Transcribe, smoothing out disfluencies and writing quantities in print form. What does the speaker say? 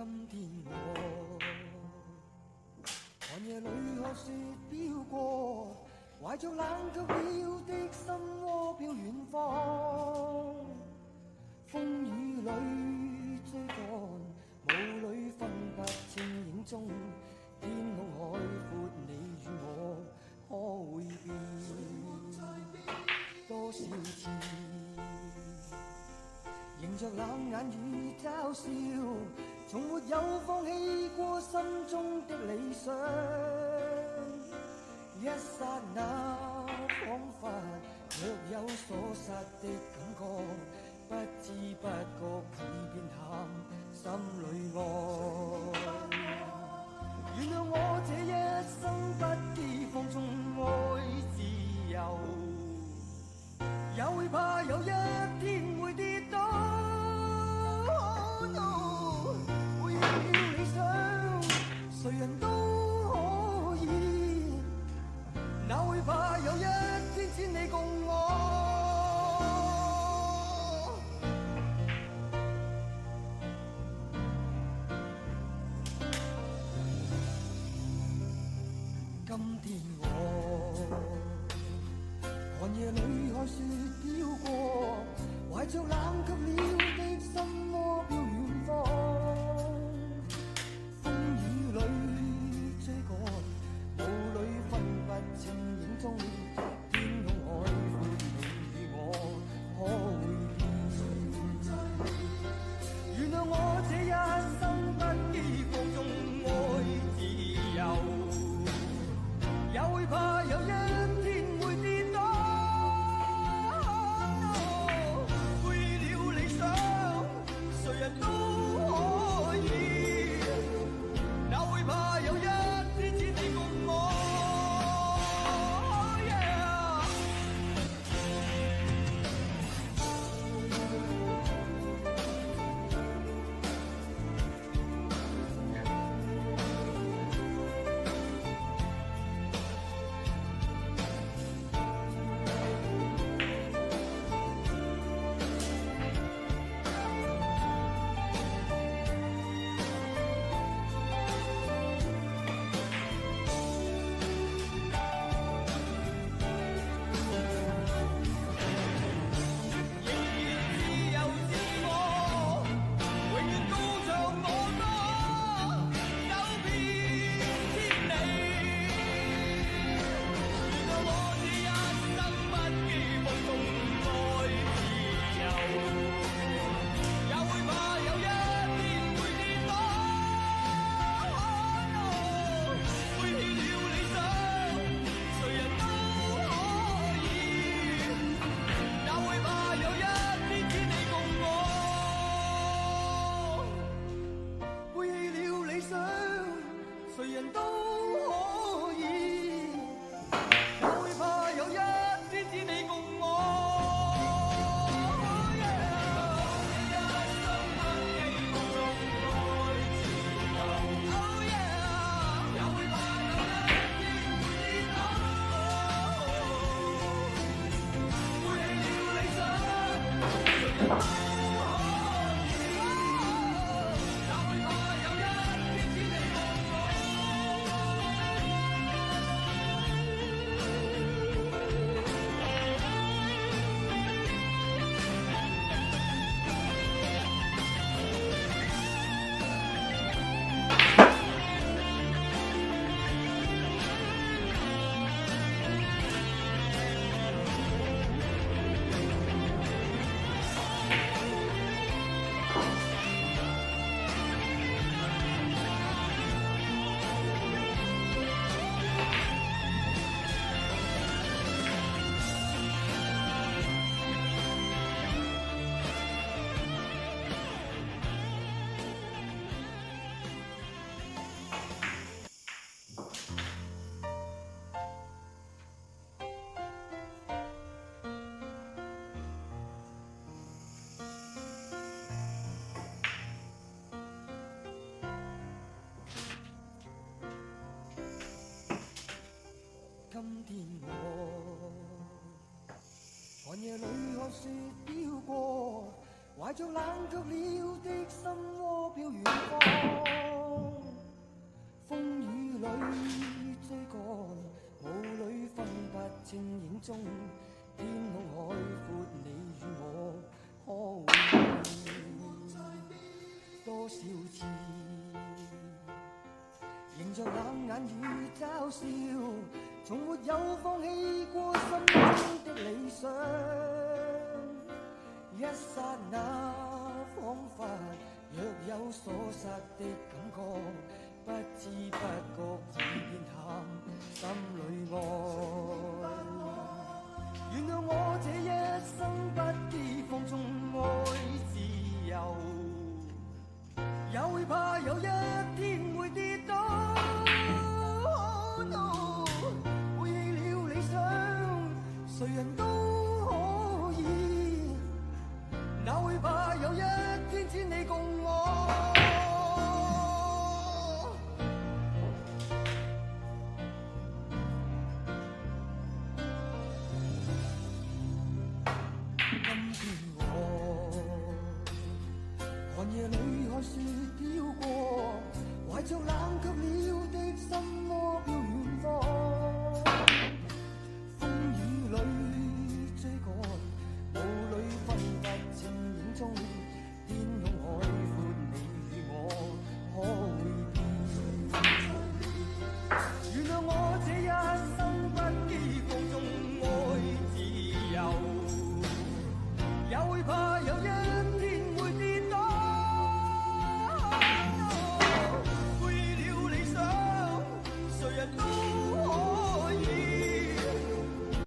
今天我寒夜裏看雪飄過，懷着冷卻了的心窩飄遠方。風雨裏追趕，霧裏分不清影蹤。天空海闊，你與我可會變多少次？迎着冷眼與嘲笑，從沒有放棄過心中的理想。一剎那彷彿若有所失的感覺，不知不覺已變淡心裏愛。原諒我這一生不羈放縱愛自由，也會怕有一天會跌倒。Oh no， 為了理想，誰人都可以，哪會怕有一天只你共我。今天我寒夜裏看雪飄過，懷着冷卻了的心窩飄遠方。風雨裏追趕，霧裏分不清影蹤。天空海闊，你與我可會變？原諒我這一生不羈放縱愛自由，也會怕有一天會跌倒。為了理想，誰人都可以，哪會怕有一天只你共我。今天我寒夜裏看雪飄過，懷懷着冷卻了的心窩飄遠方，風雨裏追趕，霧裏分不清影蹤，天空海闊，你與我可會多少次，迎着冷眼與嘲笑，從沒有放棄過心中的理想。一剎那彷彿若有所失的感覺，不知不覺已變淡心裏愛。原諒我這一生不羈放縱愛自由，也會怕有一天會跌倒。背棄了理想，誰人都可以，哪會怕有一天只你共我。今天我寒夜裏看雪飄過，懷着冷卻了的心窩飄遠方，風雨裏追趕，霧裏分不清影蹤，天